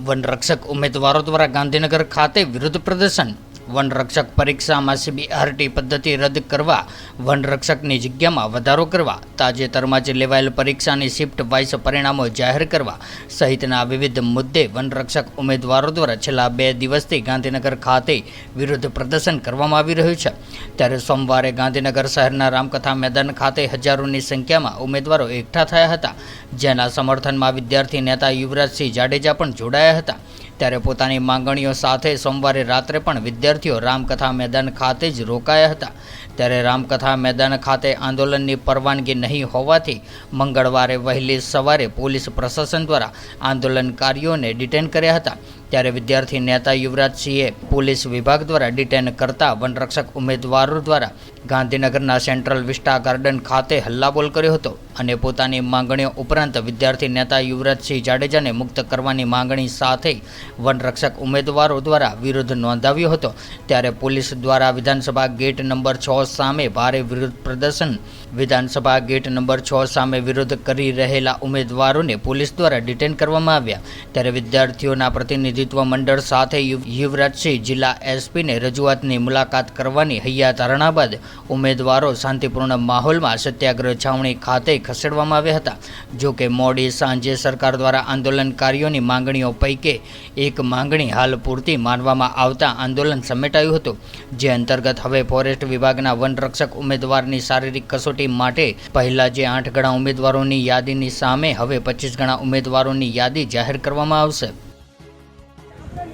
વનરક્ષક ઉમેદવારો દ્વારા ગાંધીનગર ખાતે વિરોધ પ્રદર્શન. વનરક્ષક પરીક્ષામાં CBRT પદ્ધતિ રદ કરવા, વનરક્ષકની જગ્યામાં વધારો કરવા, તાજેતરમાં જ લેવાયેલ પરીક્ષાની શિફ્ટ વાઇઝ પરિણામો જાહેર કરવા સહિતના વિવિધ મુદ્દે વનરક્ષક ઉમેદવારો દ્વારા છેલ્લા 2 દિવસથી ગાંધીનગર ખાતે વિરોધ પ્રદર્શન કરવામાં આવી રહ્યું છે. ત્યારે સોમવારે ગાંધીનગર શહેરના રામકથા મેદાન ખાતે હજારોની સંખ્યામાં ઉમેદવારો એકઠા થયા હતા, જેના સમર્થનમાં વિદ્યાર્થી નેતા યુવરાજસિંહ જાડેજા પણ જોડાયા હતા. ત્યારે પોતાની માંગણીઓ સાથે સોમવારે રાત્રે પણ વિદ્યાર્થીઓ રામકથા મેદાન ખાતે જ રોકાયા હતા. ત્યારે રામકથા મેદાન ખાતે આંદોલનની પરવાનગી નહીં હોવાથી મંગળવારે વહેલી સવારે પોલીસ પ્રશાસન દ્વારા આંદોલનકારીઓને ડિટેન કર્યા હતા. ત્યારે વિદ્યાર્થી નેતા યુવરાજસિંહે પોલીસ વિભાગ દ્વારા ડિટેન કરતા વનરક્ષક ઉમેદવારો દ્વારા ગાંધીનગરના સેન્ટ્રલ વિસ્ટા ગાર્ડન ખાતે હલ્લાબોલ કર્યો હતો અને પોતાની માંગણીઓ ઉપરાંત વિદ્યાર્થી નેતા યુવરાજસિંહ જાડેજાને મુક્ત કરવાની માંગણી સાથે વનરક્ષક ઉમેદવારો દ્વારા વિરોધ નોંધાવ્યો હતો. ત્યારે પોલીસ દ્વારા વિધાનસભા ગેટ નંબર 6 સામે ભારે વિરોધ પ્રદર્શન. વિધાનસભા ગેટ નંબર 6 સામે વિરોધ કરી રહેલા ઉમેદવારોને પોલીસ દ્વારા ડિટેન કરવામાં આવ્યા. ત્યારે વિદ્યાર્થીઓના પ્રતિનિધિત્વ મંડળ સાથે યુવરાજસિંહ જિલ્લા SPને રજૂઆતની મુલાકાત કરવાની હૈયા ધારણા બાદ ઉમેદવારો શાંતિપૂર્ણ માહોલમાં સત્યાગ્રહ છાવણી ખાતે ખસેડવામાં આવ્યા હતા. જો કે મોડી સાંજે સરકાર દ્વારા આંદોલનકારીઓની માંગણીઓ પૈકી એક માંગણી હાલ પૂરતી માનવામાં આવતા આંદોલન સમેટાયું હતું, જે અંતર્ગત હવે ફોરેસ્ટ વિભાગના વનરક્ષક ઉમેદવારની શારીરિક કસોટી માટે પહેલા જે 8 ગણા ઉમેદવારોની યાદીની સામે હવે 25 ગણા ઉમેદવારોની યાદી જાહેર કરવામાં આવશે.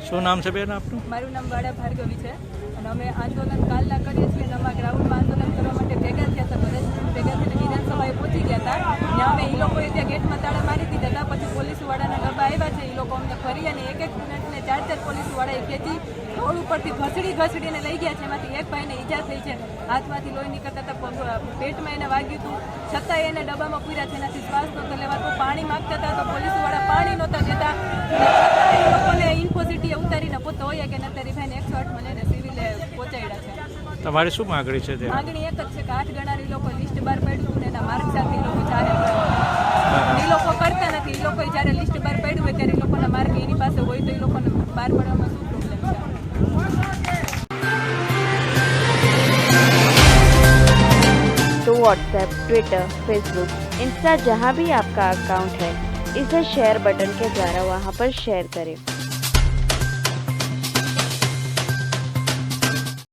શું નામ છે બેન આપનું? મારું નામ વાડા ભાર્ગવી છે અને અમે આંદોલન કાલના કરીએ છીએ અને અમારા ગ્રાઉન્ડમાં આંદોલન કરવા માટે ભેગા થયા હતા. બધા ભેગા થઈને વિધાનસભાએ પહોંચી ગયા હતા ને અમે એ લોકોએ ત્યાં ગેટમાં તાળા મારી દીધા હતા. પછી પોલીસવાળાના ડબ્બા આવ્યા છે, એ લોકો અમને ફરી અને 1-1 મિનિટને 4-4 પોલીસવાળાએ ખેંચી રોડ ઉપરથી ઘસડીને લઈ ગયા છે. એમાંથી એક ભાઈને ઈજા થઈ છે, હાથમાંથી લોહી નીકળતા હતા, પેટમાં એને વાગ્યું હતું, છતાંય એને ડબ્બામાં પૂર્યા છે, એનાથી શ્વાસ નહોતો લેવાતો. પાણી માંગતા હતા તો પોલીસવાળા પાણી નહોતા દેતા. એ લોકોને ઇન્ફોસિટીએ ઉતારીને પોતો હોય કે નતારી ભાઈને 108 માં લઈને સિવિલે પહોંચાડ્યા છે. તમારી શું માંગણી છે? માંગણી એક જ છે કે 8 ગણા લોકો લિસ્ટ બહાર પાડ્યું હતું ને એના માર્ક સાથે એ લોકો જાહેર એ લોકો કરતા નથી. એ લોકો જ્યારે લિસ્ટ બહાર પાડ્યું હોય ત્યારે એ લોકોના માર્ક એની પાસે હોય તો એ લોકોને બહાર પાડવામાં શું પ્રોબ્લેમ છે? तो व्हाट्सएप, ट्विटर, फेसबुक, इंस्टा जहाँ भी आपका अकाउंट है, इसे शेयर बटन के द्वारा वहाँ पर शेयर करें.